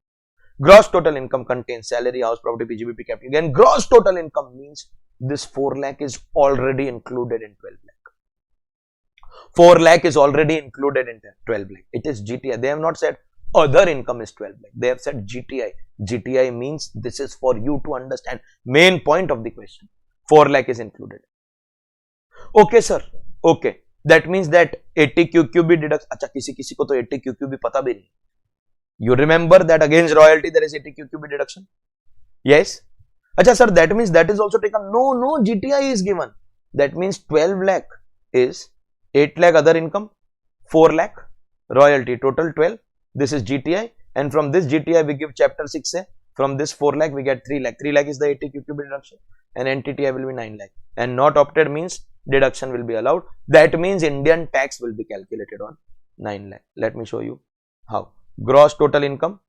Gross total income contains salary, house, property, PGBP, capital gain. Gross total income means this 4 lakh is already included in 12 lakh. 4 lakh is already included in 12 lakh. It is GTI. They have not said other income is 12 lakh. They have said GTI. GTI means this is for you to understand main point of the question. 4 lakh is included. Okay, sir. Okay. That means that 80 QQ bhi deduct. Acha, kisi ko to 80 QQ bhi pata bhi nahi. You remember that against royalty there is 80 QQ deduction? Yes. Acha, sir, that means that is also taken. No, GTI is given. That means 12 lakh is 8 lakh other income, 4 lakh royalty, total 12. This is GTI, and from this GTI we give chapter 6A. From this 4 lakh we get 3 lakh. 3 lakh is the 80 QQ deduction, and NTTI will be 9 lakh. And not opted means deduction will be allowed. That means Indian tax will be calculated on 9 lakh. Let me show you how. Gross total income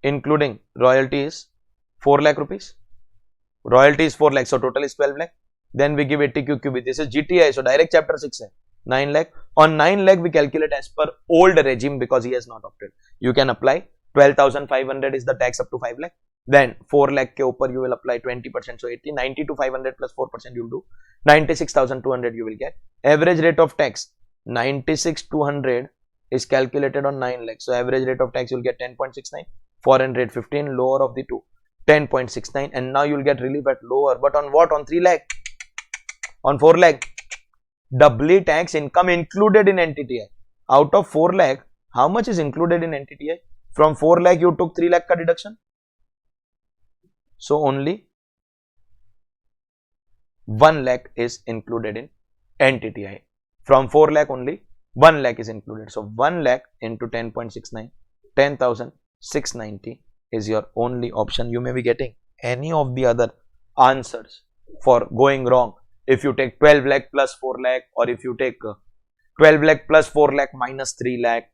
including royalty is 4 lakh rupees. Royalty is 4 lakh, so total is 12 lakh. Then we give 80 QQB. This is GTI, so direct chapter 6 hai. 9 lakh. On 9 lakh we calculate as per old regime because he has not opted. You can apply 12,500 is the tax up to 5 lakh. Then 4 lakh ke upar you will apply 20%, so 80, 90 to 500 plus 4% you will do. 96,200 you will get. Average rate of tax 96,200 is calculated on 9 lakh. So average rate of tax you will get 10.69. Foreign rate 15, lower of the two 10.69, and now you will get relief at lower. But on what? On 3 lakh, on 4 lakh, doubly tax income included in NTTI. Out of 4 lakh, how much is included in NTTI? From 4 lakh you took 3 lakh ka deduction. So only 1 lakh is included in NTTI. From 4 lakh only 1 lakh is included. So 1 lakh into 10.69, 10,690 is your only option. You may be getting any of the other answers for going wrong. If you take 12 lakh plus 4 lakh, or if you take 12 lakh plus 4 lakh minus 3 lakh,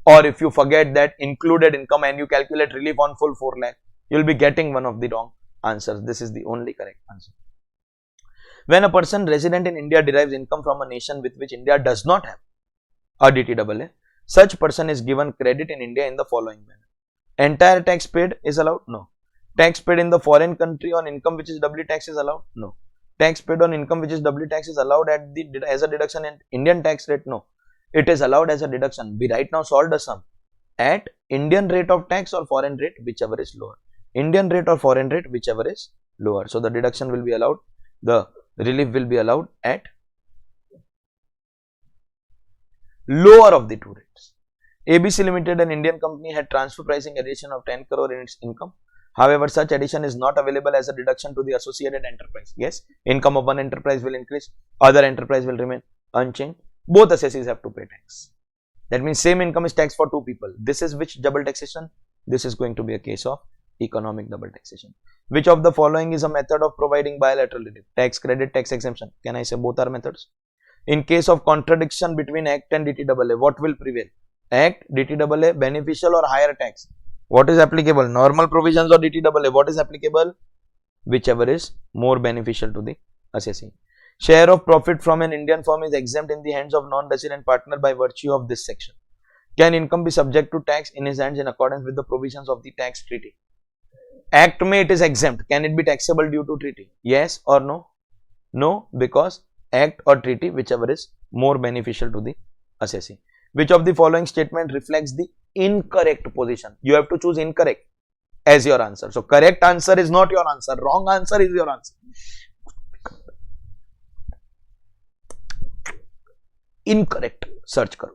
or if you forget that included income and you calculate relief on full 4 lakh, you will be getting one of the wrong answers. This is the only correct answer. When a person resident in India derives income from a nation with which India does not have a DTAA, such person is given credit in India in the following manner. Entire tax paid is allowed? No. Tax paid in the foreign country on income which is doubly taxed is allowed? No. Tax paid on income which is doubly taxed is allowed at the as a deduction in Indian tax rate? No. It is allowed as a deduction. We right now solved a sum at Indian rate of tax or foreign rate, whichever is lower. Indian rate or foreign rate, whichever is lower. So the deduction will be allowed. The relief will be allowed at lower of the two rates. ABC Limited, an Indian company, had transfer pricing addition of 10 crore in its income. However, such addition is not available as a deduction to the associated enterprise. Yes, income of one enterprise will increase, other enterprise will remain unchanged. Both assessees have to pay tax. That means same income is taxed for two people. This is which double taxation? This is going to be a case of economic double taxation. Which of the following is a method of providing bilateral relief? Tax credit, tax exemption. Can I say both are methods? In case of contradiction between Act and DTAA, what will prevail? Act, DTAA, beneficial or higher tax? What is applicable? Normal provisions or DTAA? What is applicable? Whichever is more beneficial to the assessee. Share of profit from an Indian firm is exempt in the hands of non-resident partner by virtue of this section. Can income be subject to tax in his hands in accordance with the provisions of the tax treaty? Act may it is exempt. Can it be taxable due to treaty? Yes or no? No, because Act or treaty, whichever is more beneficial to the assessee. Which of the following statement reflects the incorrect position? You have to choose incorrect as your answer. So, correct answer is not your answer. Wrong answer is your answer. Incorrect. Search karo.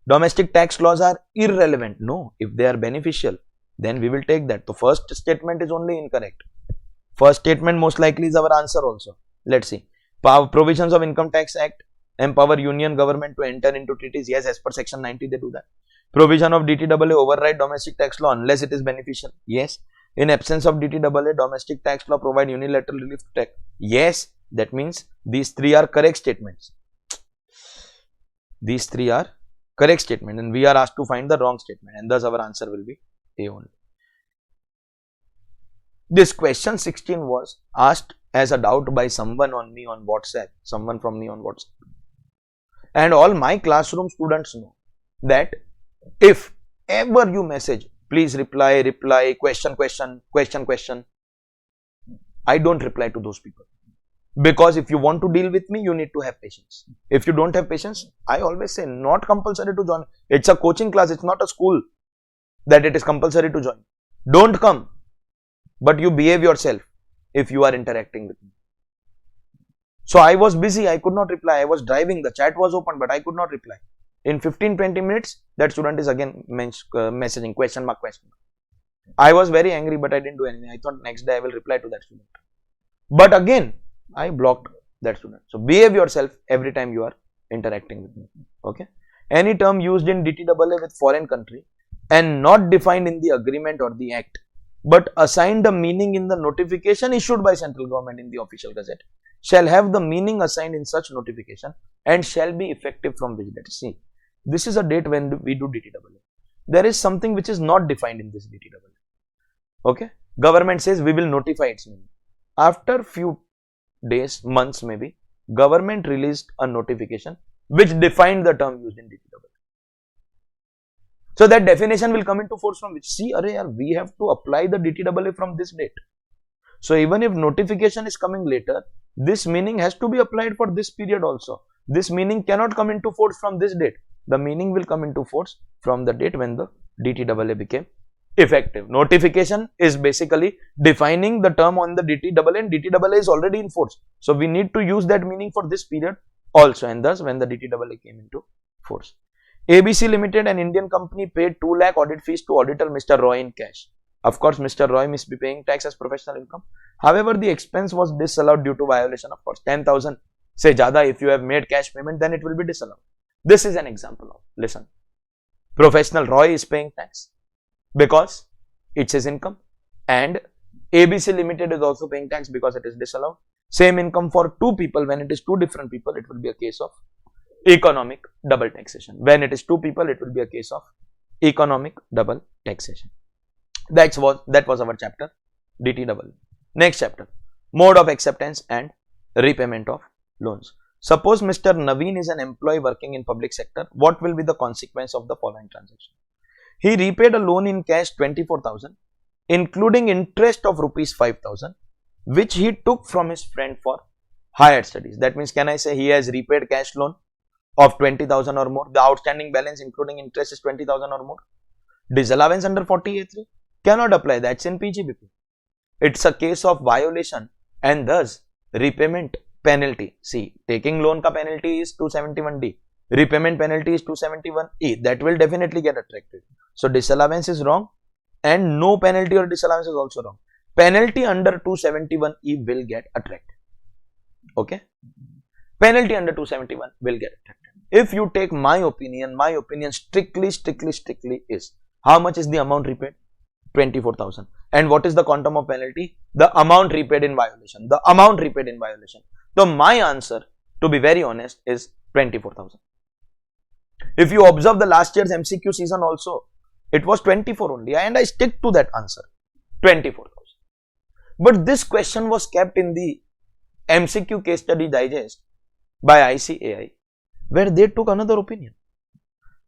Domestic tax laws are irrelevant. No, if they are beneficial, then we will take that. The first statement is only incorrect. First statement most likely is our answer also. Let's see. Provisions of Income Tax Act empower union government to enter into treaties. Yes, as per section 90 they do that. Provision of DTAA override domestic tax law unless it is beneficial. Yes. In absence of DTAA, domestic tax law provide unilateral relief to tax. Yes. That means these three are correct statements. These three are correct statement and we are asked to find the wrong statement and thus our answer will be A only. This question 16 was asked as a doubt by someone on me on WhatsApp, someone from me on WhatsApp. And all my classroom students know that if ever you message, please reply, question. I don't reply to those people. Because if you want to deal with me, you need to have patience. If you don't have patience, I always say not compulsory to join. It's a coaching class, it's not a school that it is compulsory to join. Don't come, but you behave yourself if you are interacting with me. So I was busy, I could not reply. I was driving, the chat was open, but I could not reply. In 15-20 minutes, that student is again messaging question mark. I was very angry, but I didn't do anything. I thought next day I will reply to that student. But again, I blocked that student. So behave yourself every time you are interacting with me. Okay. Any term used in DTAA with foreign country and not defined in the agreement or the act, but assigned a meaning in the notification issued by central government in the official gazette, shall have the meaning assigned in such notification and shall be effective from which date. See, this is a date when we do DTAA. There is something which is not defined in this DTAA. Okay. Government says we will notify its meaning. After few days, months maybe, government released a notification which defined the term used in DTAA. So that definition will come into force from which, see, we have to apply the DTAA from this date. So even if notification is coming later, this meaning has to be applied for this period also. This meaning cannot come into force from this date. The meaning will come into force from the date when the DTAA became effective. Notification is basically defining the term on the DTAA and DTAA is already in force. So we need to use that meaning for this period also, and thus when the DTAA came into force. ABC Limited, an Indian company, paid 2 lakh audit fees to auditor Mr. Roy in cash. Of course, Mr. Roy must be paying tax as professional income. However, the expense was disallowed due to violation of course 10,000 say jada. If you have made cash payment, then it will be disallowed. This is an example of, listen, professional Roy is paying tax because it's his income, and ABC Limited is also paying tax because it is disallowed. Same income for two people. When it is two different people, it will be a case of economic double taxation. When it is two people, it will be a case of economic double taxation. That was our chapter DTAA. Next chapter, mode of acceptance and repayment of loans. Suppose Mr. Naveen is an employee working in public sector. What will be the consequence of the following transaction? He repaid a loan in cash 24,000, including interest of rupees 5,000, which he took from his friend for higher studies. That means, can I say he has repaid cash loan of 20,000 or more? The outstanding balance including interest is 20,000 or more. Disallowance under 40A3 cannot apply. That's in PGBP. It's a case of violation and thus repayment penalty. See, taking loan ka penalty is 271D. Repayment penalty is 271E. That will definitely get attracted. So disallowance is wrong and no penalty or disallowance is also wrong. Penalty under 271E will get attracted. Okay. Penalty under 271 will get attracted. If you take my opinion strictly is how much is the amount repaid? 24,000. And what is the quantum of penalty? The amount repaid in violation. The amount repaid in violation. So my answer, to be very honest, is 24,000. If you observe the last year's MCQ season also, it was 24 only, and I stick to that answer, 24,000. But this question was kept in the MCQ case study digest by ICAI, where they took another opinion.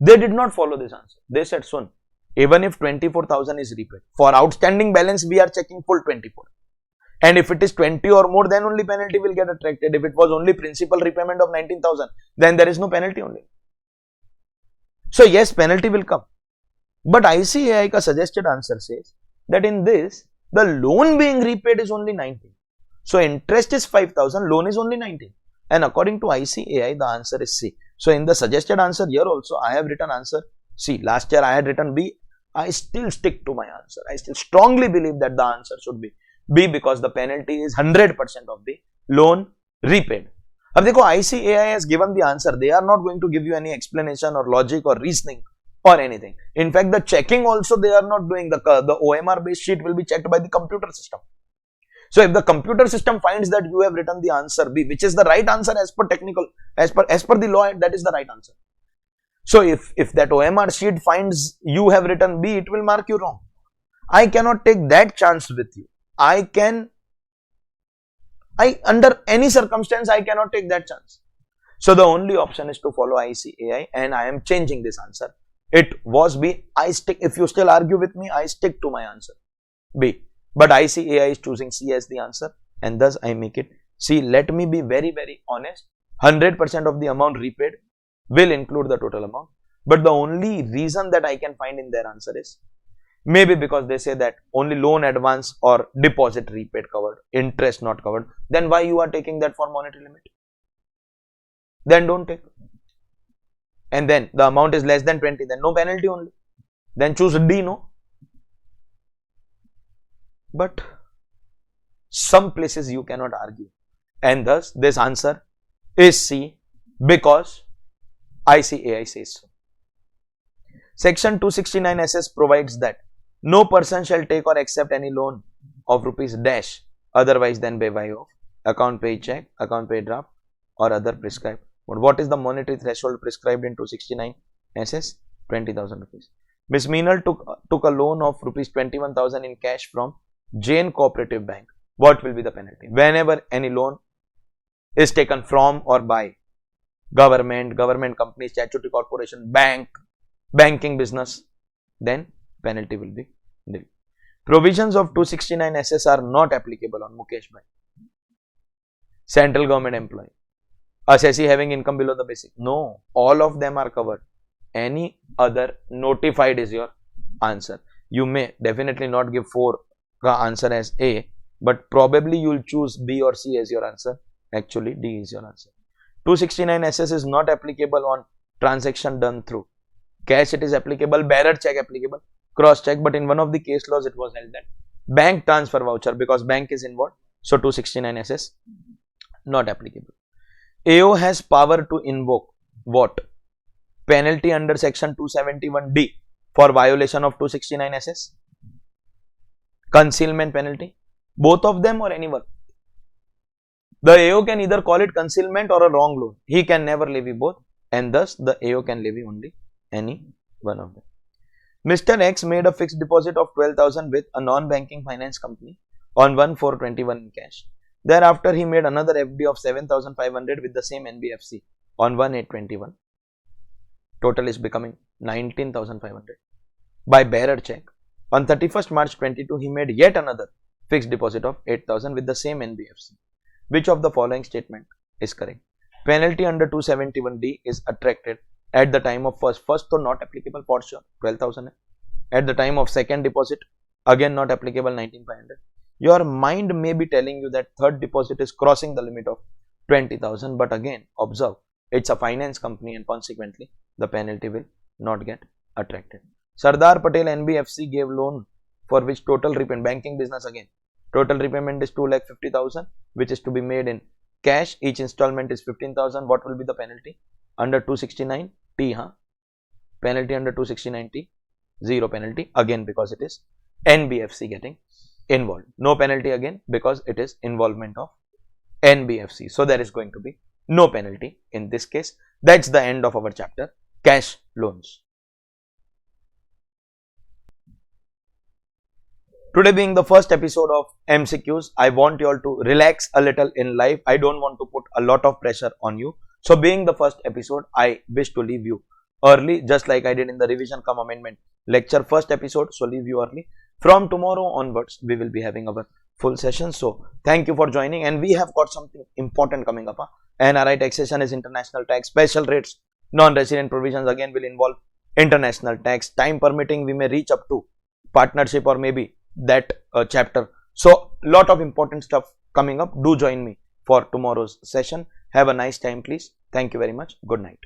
They did not follow this answer. They said, Sun, even if 24,000 is repaid, for outstanding balance we are checking full 24. And if it is 20 or more, then only penalty will get attracted. If it was only principal repayment of 19,000, then there is no penalty only. So yes, penalty will come. But ICAI ka suggested answer says that in this, the loan being repaid is only 19. So interest is 5,000, loan is only 19. And according to ICAI, the answer is C. So in the suggested answer here also, I have written answer C. Last year I had written B. I still stick to my answer. I still strongly believe that the answer should be B, because the penalty is 100% of the loan repaid. Ab dekho, ICAI has given the answer. They are not going to give you any explanation or logic or reasoning or anything. In fact, the checking also they are not doing. The OMR based sheet will be checked by the computer system. So if the computer system finds that you have written the answer B, which is the right answer as per technical, as per the law, that is the right answer. So if that OMR sheet finds you have written B, it will mark you wrong. I cannot take that chance with you. Under any circumstance, I cannot take that chance. So the only option is to follow ICAI, and I am changing this answer. It was B. I stick, if you still argue with me, I stick to my answer, B. But ICAI is choosing C as the answer, and thus I make it C. Let me be very, very honest. 100% of the amount repaid will include the total amount. But the only reason that I can find in their answer is maybe because they say that only loan advance or deposit repaid covered, interest not covered. Then why you are taking that for monetary limit? Then don't take. And then the amount is less than 20, then no penalty only. Then choose D, no? But some places you cannot argue. And thus this answer is C, because ICAI says so. Section 269 SS provides that no person shall take or accept any loan of rupees dash otherwise than by way of account paid check, account paid draft, or other prescribed. But what is the monetary threshold prescribed in 269 SS? 20,000 rupees. Ms. Meenal took a loan of rupees 21,000 in cash from Jain Cooperative Bank. What will be the penalty? Whenever any loan is taken from or by government company, statutory corporation, banking business, then penalty will be nil. Provisions of 269 SS are not applicable on Mukesh Bhai, central government employee, assessee having income below the basic. No, all of them are covered. Any other notified is your answer. You may definitely not give 4 ka answer as A, but probably you will choose B or C as your answer. Actually, D is your answer. 269 SS is not applicable on transaction done through cash. It is applicable, bearer check applicable, cross check, but in one of the case laws it was held that bank transfer voucher, because bank is involved, so 269 SS not applicable. AO has power to invoke what? Penalty under section 271D for violation of 269 SS? Concealment penalty? Both of them or any one? The AO can either call it concealment or a wrong loan. He can never levy both, and thus the AO can levy only any one of them. Mr. X made a fixed deposit of 12,000 with a non-banking finance company on 1/4/21 in cash. Thereafter, he made another FD of 7,500 with the same NBFC on 1/8/21. Total is becoming 19,500. By bearer check, on 31st March 22, he made yet another fixed deposit of 8,000 with the same NBFC. Which of the following statement is correct? Penalty under 271D is attracted at the time of first so not applicable for sure, 12,000. At the time of second deposit, again not applicable, 19,500. Your mind may be telling you that third deposit is crossing the limit of 20,000, but again observe, it's a finance company and consequently the penalty will not get attracted. Sardar Patel NBFC gave loan for which total repayment, banking business again, total repayment is 2,50,000, which is to be made in cash. Each installment is 15,000. What will be the penalty? Under 269T, penalty under 269T, 0 penalty, again because it is NBFC getting involved. No penalty again because it is involvement of NBFC. So there is going to be no penalty in this case. That's the end of our chapter, cash loans. Today being the first episode of MCQs, I want you all to relax a little in life. I don't want to put a lot of pressure on you. So being the first episode, I wish to leave you early, just like I did in the revision cum amendment lecture first episode. So leave you early. From tomorrow onwards, we will be having our full session. So thank you for joining, and we have got something important coming up. NRI taxation is international tax, special rates, non-resident provisions again will involve international tax. Time permitting, we may reach up to partnership or maybe that chapter. So lot of important stuff coming up. Do join me for tomorrow's session. Have a nice time, please. Thank you very much. Good night.